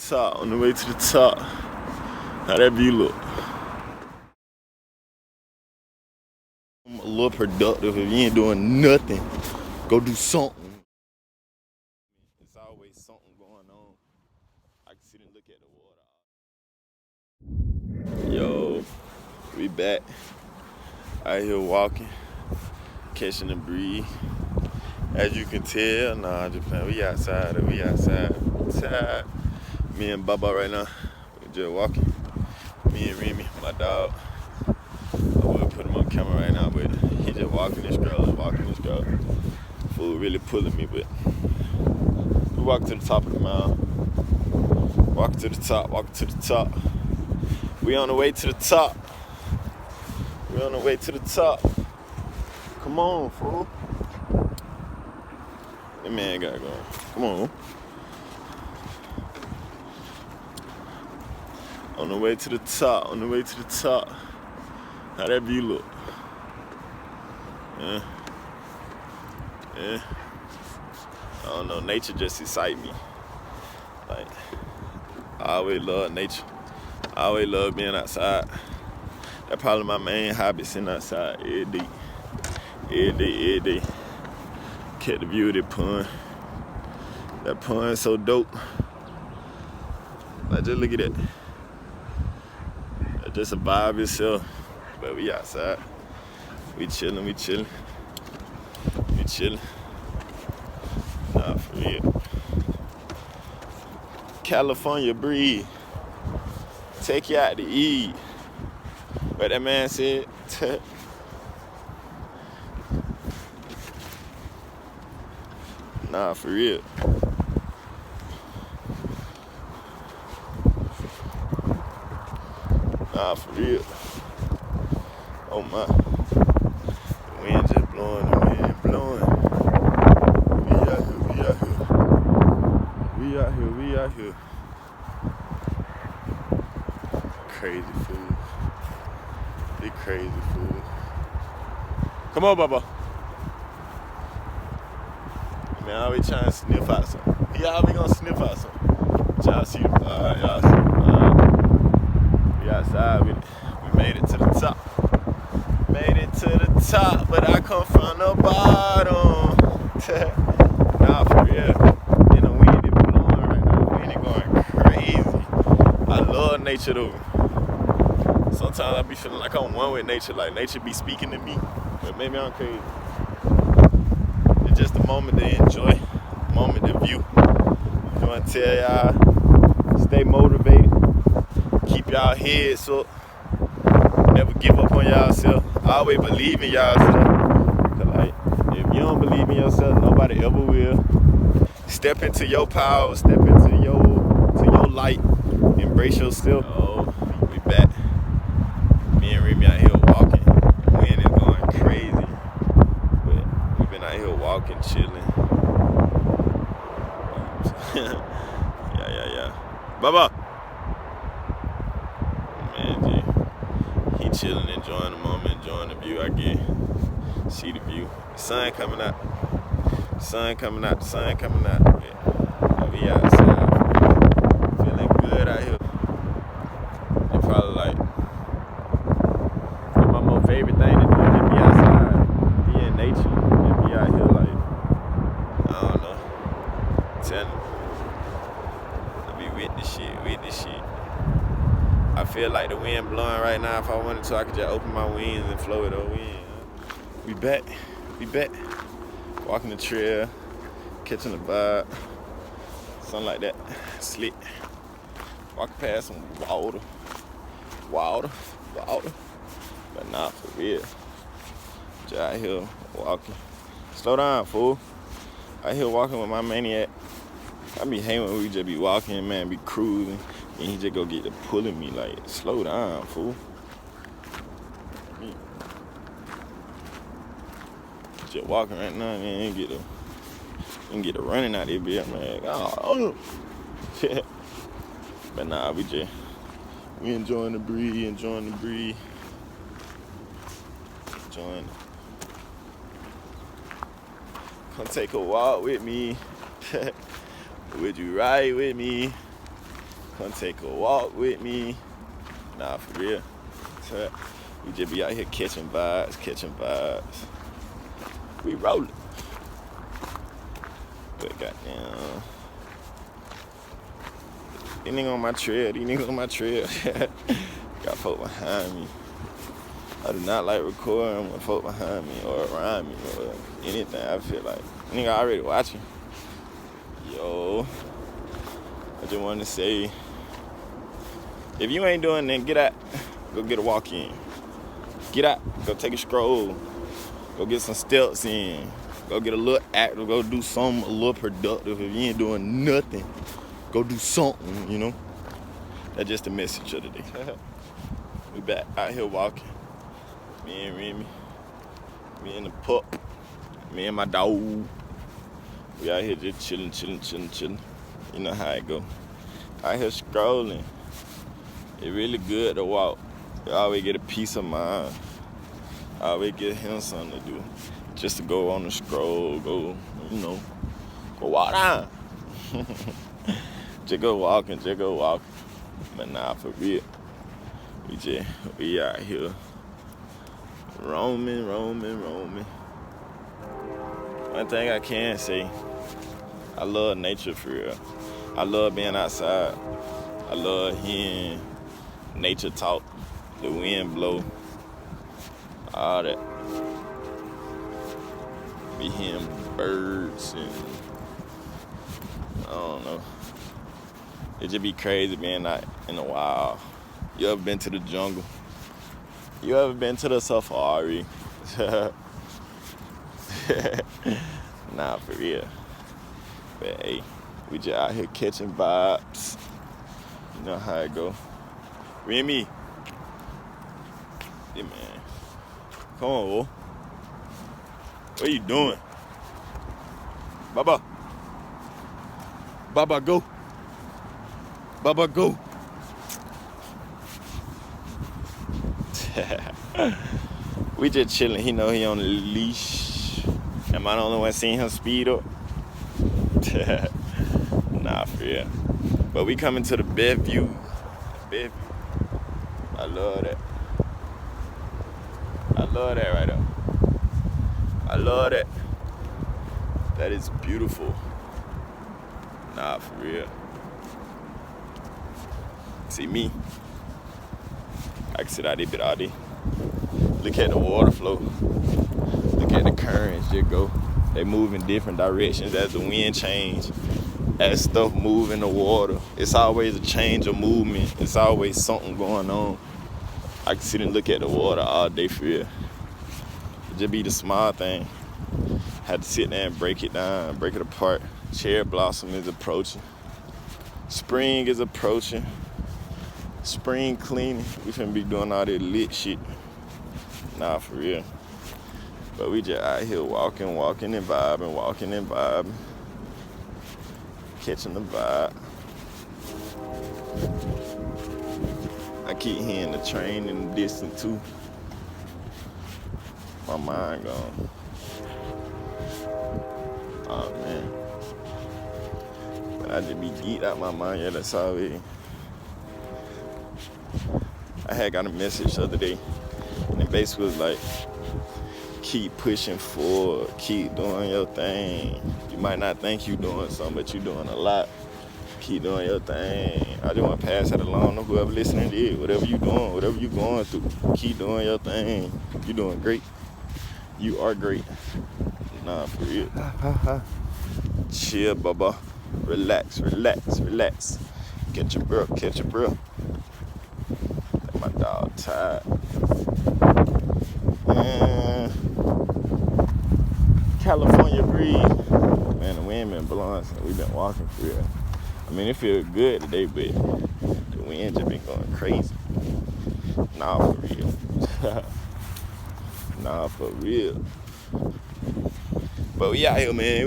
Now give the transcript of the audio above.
top, on the way to the top. How that view look? I'm a little productive. If you ain't doing nothing, go do something. It's always something going on. I can sit and look at the water. Yo, we back. Out here walking, catching the breeze. As you can tell, nah, Japan, we outside. Outside. Me and Baba right now, we just walking. Me and Remy, my dog. I would put him on camera right now, but he just walking this girl. Fool really pulling me, but we walk to the top of the mountain. Walking to the top. We on the way to the top. Come on, fool. That man gotta go. Come on. On the way to the top. How that view look? Yeah. I don't know, nature just excites me. Like, I always love nature. I always love being outside. That's probably my main hobby, sitting outside every day. Catch the view of that pond. That pond is so dope. Like, just look at that. That's just a vibe itself. But we outside. We chilling. Nah, for real. California breeze. Take you out to eat. What that man said. Nah, for real. Oh my. The wind just blowing. We out here. Crazy fool. Big crazy fool. Come on, Baba. Man, I always trying to sniff out something. He always gonna sniff out something. Y'all see? Y'all see? We outside with it. We made it to the top. But I come from the bottom. Nah, for real. And the wind is blowing right now. The wind is going crazy. I love nature though. Sometimes I be feeling like I'm one with nature. Like nature be speaking to me. But maybe I'm crazy. It's just a moment to enjoy. Moment to view. I want to tell y'all, stay motivated. Keep y'all heads up. Never give up on y'allself. Always believe in y'allself. Cause like, if you don't believe in yourself, nobody ever will. Step into your power. Step into your light. Embrace yourself. Oh, we back. Me and Remy out here walking. The wind is going crazy. But we've been out here walking, chilling. Yeah. Baba. Man, he chilling, enjoying the moment, enjoying the view. I get see the view. The sun coming out. Yeah. We outside. Feeling good out here. It's probably like my most favorite thing to do is just be outside, be in nature, and be out here like, I don't know, telling me. I be with this shit. I feel like the wind blowing right now. If I wanted to, I could just open my wings and flow it over in. We back. Walking the trail, catching the vibe, something like that. Slick. Walking past some water. But not for real. Just out here walking. Slow down, fool. Out here walking with my maniac. I be hating when we just be walking, man, be cruising, and he just go get to pulling me like, slow down, fool. Just walking right now, man, and get a running out there, bitch, man. Oh. But nah, we enjoying the breeze, enjoying it. Come take a walk with me. Would you ride with me? Come take a walk with me. Nah, for real. We just be out here catching vibes. We rolling. But goddamn. These niggas on my trail. Got folk behind me. I do not like recording when folk behind me or around me or anything. I feel like nigga already watching. Yo, I just wanted to say, if you ain't doing that, get out. Go get a walk in. Get out. Go take a stroll. Go get some steps in. Go get a little active. Go do something a little productive. If you ain't doing nothing, go do something, you know? That's just the message of the day. We back out here walking. Me and Remy. Me and the pup. Me and my dog. We out here just chilling. You know how it go. Out here scrolling. It really good to walk. You always get a peace of mind. I always get him something to do. Just to go on the scroll, go walk down. Just go walking. But nah, for real. We out here roaming. One thing I can say, I love nature for real. I love being outside. I love hearing nature talk, the wind blow, all that. Be hearing birds and I don't know. It just be crazy being out in the wild. You ever been to the jungle? You ever been to the safari? Nah, for real. But hey, we just out here catching vibes. You know how it go. Remy. Yeah, man. Come on, Wo. What are you doing? Baba, go. Baba, go. We just chilling. He know he on the leash. Am I the only one seeing him speed up? Nah, for real. But we coming to the Bedview. I love that. I love that right there. I love that. That is beautiful. Nah, for real. See me. I can sit out there, all day. Look at the water flow. Look at the currents just go. They move in different directions as the wind change. As stuff move in the water. It's always a change of movement. It's always something going on. I can sit and look at the water all day for real. It just be the small thing. Had to sit there and break it down, break it apart. Cherry blossom is approaching. Spring is approaching. Spring cleaning. We finna be doing all that lit shit. Nah, for real. But we just out here walking and vibing. Catching the vibe. I keep hearing the train in the distance too. My mind gone. Oh man. But I just be geeked out my mind, yeah, that's all it is. I had got a message the other day, and it basically was like, keep pushing forward, keep doing your thing. You might not think you doing something, but you doing a lot. Keep doing your thing. I just want to pass that along to whoever listening to it. Whatever you doing, whatever you going through, keep doing your thing. You doing great. You are great. Nah, for real. Chill, bubba. Relax. Catch your breath. My dog tired. California breeze. Man, the wind been blowing, so we been walking for real. I mean, it feels good today, but the wind just been going crazy. Nah, for real. But we out here, man.